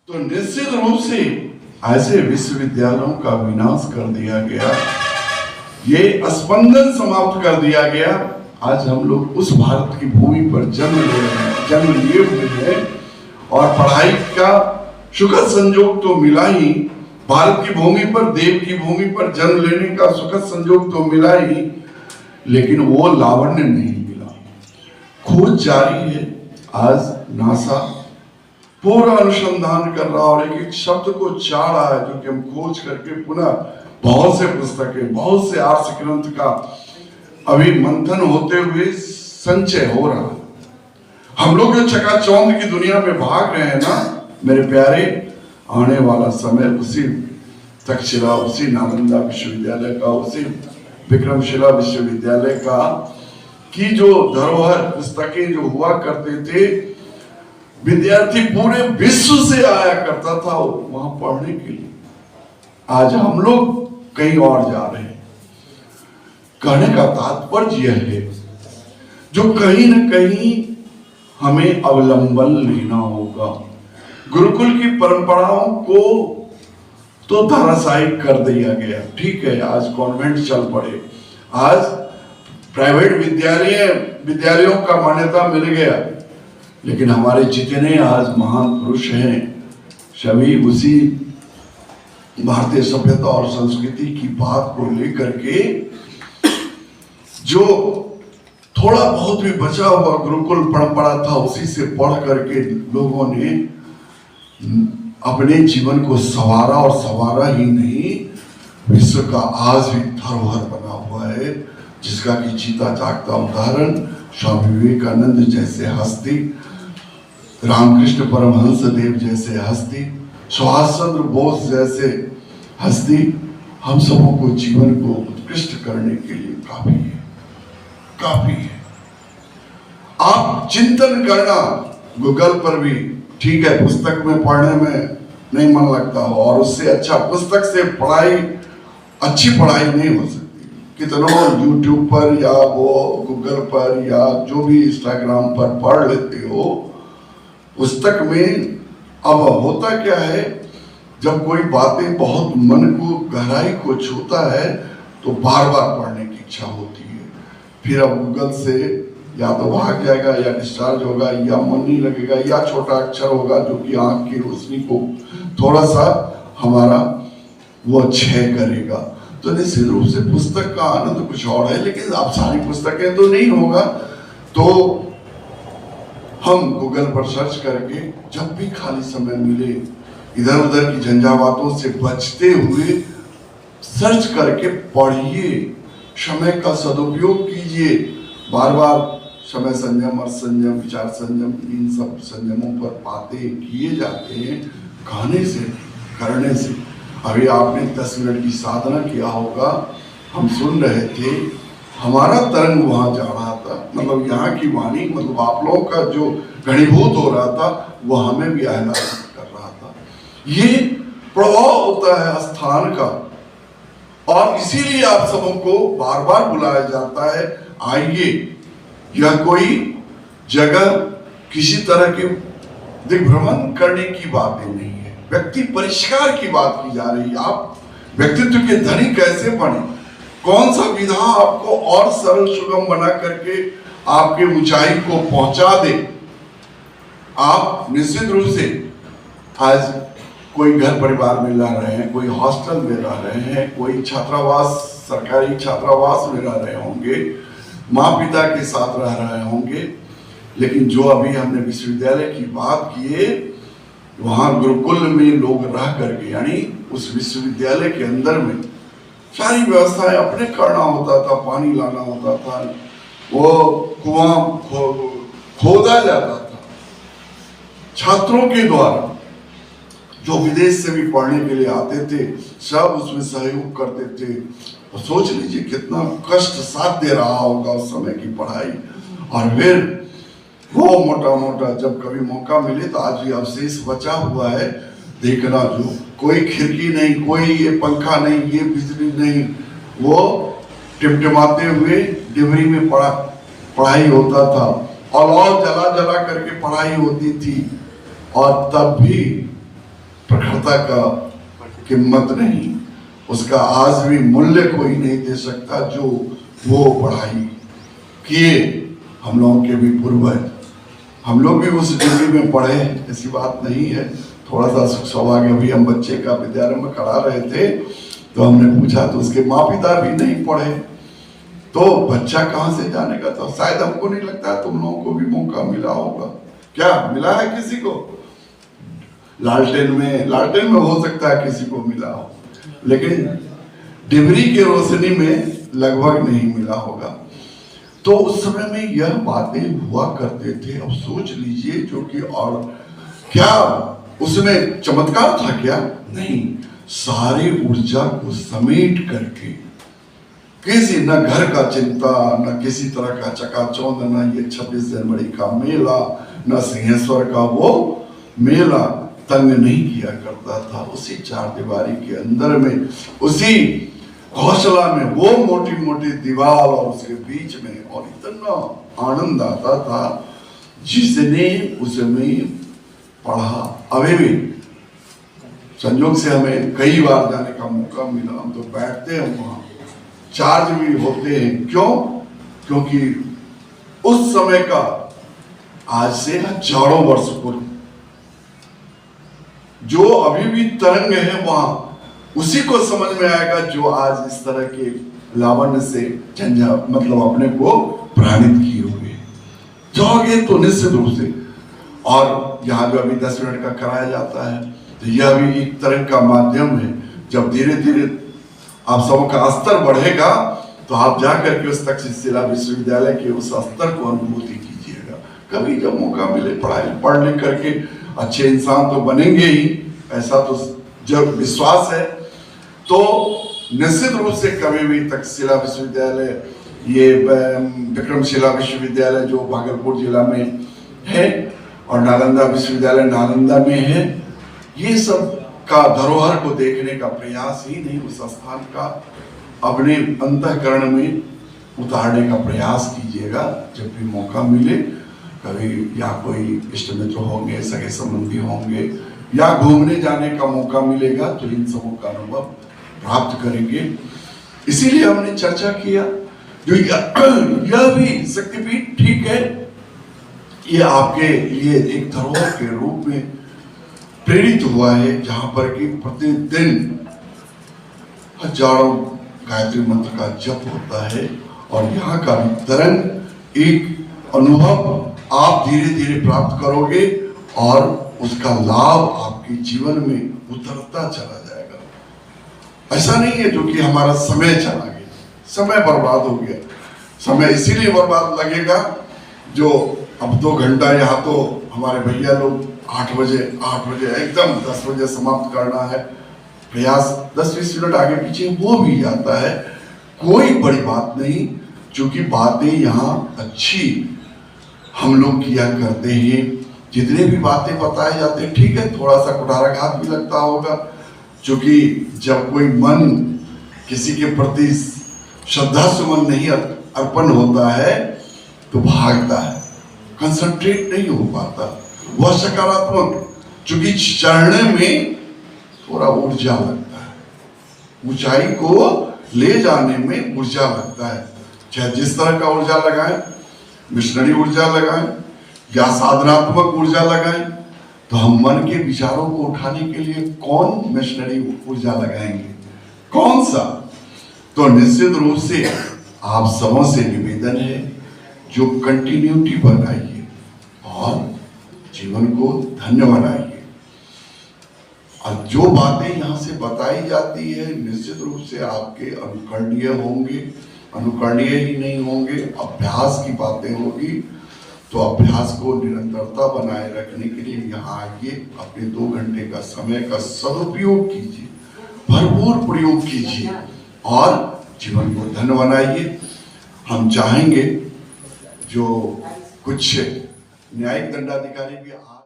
तो निश्चित रूप से ऐसे विश्वविद्यालयों का विनाश कर दिया गया, ये स्पंदन समाप्त कर दिया गया। आज हम लोग उस भारत की भूमि पर जन्म ले रहे हैं, जन्म लिए हुए हैं, और पढ़ाई का सुखद संयोग तो मिला ही, भारत की भूमि पर, देव की भूमि पर जन्म लेने का सुखद संयोग तो मिला ही, लेकिन वो लावण्य नहीं मिला। खोज जारी है। आज नासा पूरा अनुसंधान कर रहा और एक एक शब्द को चाह रहा है, जो कि हम खोज करके पुनः बहुत से पुस्तकें, बहुत से आर्ष ग्रंथ का अभी मंथन होते हुए संचय हो रहा है। हम लोग जो चकाचौंध की दुनिया में भाग रहे हैं ना मेरे प्यारे, आने वाला समय उसी तक्षशिला, उसी नालंदा विश्वविद्यालय का, उसी विक्रमशिला विश्वविद्यालय का की जो धरोहर पुस्तकें जो हुआ करते थे, विद्यार्थी पूरे विश्व से आया करता था वहां पढ़ने के लिए। आज हम लोग कहीं और जा रहे हैं। कहने का तात्पर्य यह है, जो कहीं न कहीं हमें अवलंबन लेना होगा। गुरुकुल की परंपराओं को तो धराशायी कर दिया गया, ठीक है, आज कॉन्वेंट चल पड़े, आज प्राइवेट विद्यालयों का मान्यता मिल गया, लेकिन हमारे जितने आज महान पुरुष हैं सभी उसी भारतीय सभ्यता और संस्कृति की बात को लेकर के, जो थोड़ा बहुत भी बचा हुआ गुरुकुल परंपरा था, उसी से पढ़ करके लोगों ने अपने जीवन को संवारा, और संवारा ही नहीं, विश्व का आज भी धरोहर बना हुआ है, जिसका कि जीता जागता उदाहरण स्वामी विवेकानंद जैसे हस्ती, रामकृष्ण परमहंस देव जैसे हस्ती, सुभाष चंद्र बोस जैसे हस्ती हम सबों को जीवन को उत्कृष्ट करने के लिए काफी है, काफी है। आप चिंतन करना गूगल पर भी, ठीक है, पुस्तक में पढ़ने में नहीं मन लगता हो, और उससे अच्छा पुस्तक से पढ़ाई, अच्छी पढ़ाई नहीं हो सकती। कितनों यूट्यूब पर या वो गूगल पर या जो भी इंस्टाग्राम पर पढ़ लेते हो, पुस्तक में अब होता क्या है, जब कोई बातें बहुत मन को, गहराई को छूता है, तो बार बार पढ़ने की इच्छा होती है। फिर अब गूगल से या तो भाग जाएगा, या डिस्चार्ज होगा, या मन नहीं लगेगा, या छोटा अक्षर होगा जो कि आंख की रोशनी को थोड़ा सा हमारा वो क्षय करेगा। तो निश्चित रूप से पुस्तक का आनंद कुछ और है, लेकिन अब सारी पुस्तकें तो नहीं होगा, तो हम गूगल पर सर्च करके जब भी खाली समय मिले, इधर उधर की झंझावातों से बचते हुए सर्च करके पढ़िए, समय का सदुपयोग कीजिए। बार बार समय संयम और संयम, विचार संयम, इन सब संयमों पर बातें किए जाते हैं कहने से, करने से। अभी आपने 10 मिनट की साधना किया होगा, हम सुन रहे थे, हमारा तरंग वहां जा रहा था, मतलब यहाँ की वाणी, मतलब आप लोगों का जो घनीभूत हो रहा था, वो हमें भी आह्लादित कर रहा था। ये प्रभाव होता है स्थान का, और इसीलिए आप सबों को बार बार बुलाया जाता है, आइए। यह कोई जगह किसी तरह के दिग्भ्रमण करने की बातें नहीं है, व्यक्ति परिष्कार की बात की जा रही है। आप व्यक्तित्व के धनी कैसे बने, कौन सा विधा आपको और सरल सुगम बना करके आपके ऊंचाई को पहुंचा दे। आप निश्चित रूप से आज कोई घर परिवार में रह रहे हैं, कोई हॉस्टल में रह रहे हैं, कोई छात्रावास, सरकारी छात्रावास में रह रहे होंगे, माँ पिता के साथ रह रहे होंगे, लेकिन जो अभी हमने विश्वविद्यालय की बात की है, वहाँ गुरुकुल में लोग रह करके, यानी उस विश्वविद्यालय के अंदर में सारी व्यवस्थाएं अपने करना होता था, पानी लाना होता था, वो कुआं खोदा जाता था छात्रों के द्वारा, जो विदेश से भी पढ़ने के लिए आते थे, सब उसमें सहयोग करते थे। और सोच लीजिए कितना कष्ट साध्य रहा होगा उस समय की पढ़ाई। और फिर वो मोटा मोटा जब कभी मौका मिले, तो आज भी अवशेष बचा हुआ है देखना, जो कोई खिड़की नहीं, कोई ये पंखा नहीं, ये बिजली नहीं, वो टिमटिमाते हुए डिबरी में पढ़ाई होता था, और जला जला करके पढ़ाई होती थी। और तब भी प्रखरता का कीमत नहीं, उसका आज भी मूल्य कोई नहीं दे सकता जो वो पढ़ाई किए हम लोगों के भी पूर्वज। हम लोग भी उस डिग्री में पढ़े, ऐसी बात नहीं है। थोड़ा सा सुख सौभाग्य, अभी हम बच्चे का विद्यालय में करा रहे थे तो हमने पूछा तो उसके माँ पिता भी नहीं पढ़े, तो बच्चा कहाँ से जानेगा। तो शायद हमको नहीं लगता तुम लोगों को भी मौका मिला होगा। क्या मिला है किसी को? लालटेन में हो सकता है किसी को मिला हो, लेकिन डिबरी की रोशनी में लगभग नहीं मिला होगा। तो उस समय में यह बातें हुआ करते थे। अब सोच लीजिए, जो कि और क्या उसमें चमत्कार था क्या? नहीं, सारी ऊर्जा को समेट करके, किसी न घर का चिंता, न किसी तरह का चकाचौंध, न ये 26 जनवरी का मेला, न सिंहेश्वर का वो मेला तंग नहीं किया करता था। उसी चार दीवारी के अंदर में, उसी घोंसला में, वो मोटी मोटी दीवार और उसके बीच में, और इतना आनंद आता था जिसने उसमें पढ़ा। अभी भी संयोग से हमें कई बार जाने का मौका मिला, हम तो बैठते हैं वहां, चार्ज भी होते हैं। क्यों? क्योंकि उस समय का, आज से हजारों वर्ष पूर्व जो अभी भी तरंग है वहां, उसी को समझ में आएगा जो आज इस तरह के लावण्य से मतलब अपने को प्रेरित किए हुए जाओगे तो निश्चित रूप से। और यहाँ जो अभी 10 मिनट का कराया जाता है, तो यह भी एक तरह का माध्यम है। जब धीरे धीरे आप सबका स्तर बढ़ेगा तो आप जाकर के उस तक्षशिला विश्वविद्यालय के उस स्तर को अनुभूति कीजिएगा। कभी जब मौका मिले, पढ़ाई पढ़ लिख करके अच्छे इंसान तो बनेंगे ही, ऐसा तो जब विश्वास है, तो निश्चित रूप से कभी भी तक्षशिला विश्वविद्यालय, ये विक्रमशिला विश्वविद्यालय जो भागलपुर जिला में है, और नालंदा विश्वविद्यालय नालंदा में है, ये सब का धरोहर को देखने का प्रयास ही नहीं, उस स्थान का अपने अंतःकरण में उतारने का प्रयास कीजिएगा जब भी मौका मिले। कभी या कोई इष्ट मित्र होंगे, सगे संबंधी होंगे, या घूमने जाने का मौका मिलेगा तो इन सबों का अनुभव प्राप्त करेंगे। इसीलिए हमने चर्चा किया, जो यह भी शक्तिपीठ ठीक है, ये आपके लिए एक धरोहर के रूप में प्रेरित हुआ है, जहां पर कि प्रतिदिन हजारों गायत्री मंत्र का जप होता है, और यहाँ का भी तरंग एक अनुभव आप धीरे धीरे प्राप्त करोगे, और उसका लाभ आपके जीवन में उतरता चला जाएगा। ऐसा नहीं है जो कि हमारा समय चला गया, समय बर्बाद हो गया। समय इसीलिए बर्बाद लगेगा जो अब 2 घंटा, यहाँ तो हमारे भैया लोग 8 बजे एकदम 10 बजे समाप्त करना है, प्रयास 10-20 मिनट आगे पीछे वो भी जाता है। कोई बड़ी बात नहीं, क्योंकि बातें यहाँ अच्छी हम लोग किया करते हैं। जितने भी बातें बताए जाते हैं, ठीक है, थोड़ा सा कुठाराघात भी लगता होगा, क्योंकि जब कोई मन किसी के प्रति श्रद्धा सुमन नहीं अर्पण होता है तो भागता है, कंसंट्रेट नहीं हो पाता। वह सकारात्मक, चूंकि चढ़ने में थोड़ा ऊर्जा लगता है, ऊंचाई को ले जाने में ऊर्जा लगता है। चाहे जिस तरह का ऊर्जा लगाएं, मिशनरी ऊर्जा लगाएं या साधनात्मक ऊर्जा लगाएं, तो हम मन के विचारों को उठाने के लिए कौन मिशनरी ऊर्जा लगाएंगे? कौन सा? तो निश्चित रूप से आप सबों से निवेदन है, जो कंटिन्यूटी बनाइए और जीवन को धन्य बनाइए। और जो बातें यहाँ से बताई जाती है, निश्चित रूप से आपके अनुकरणीय होंगे, अनुकरणीय ही नहीं होंगे, अभ्यास की बातें होगी। तो अभ्यास को निरंतरता बनाए रखने के लिए यहाँ आइए, अपने 2 घंटे का समय का सदुपयोग कीजिए, भरपूर प्रयोग कीजिए और जीवन को धन्य बनाइए। हम चाहेंगे जो कुछ न्यायिक दंडाधिकारी भी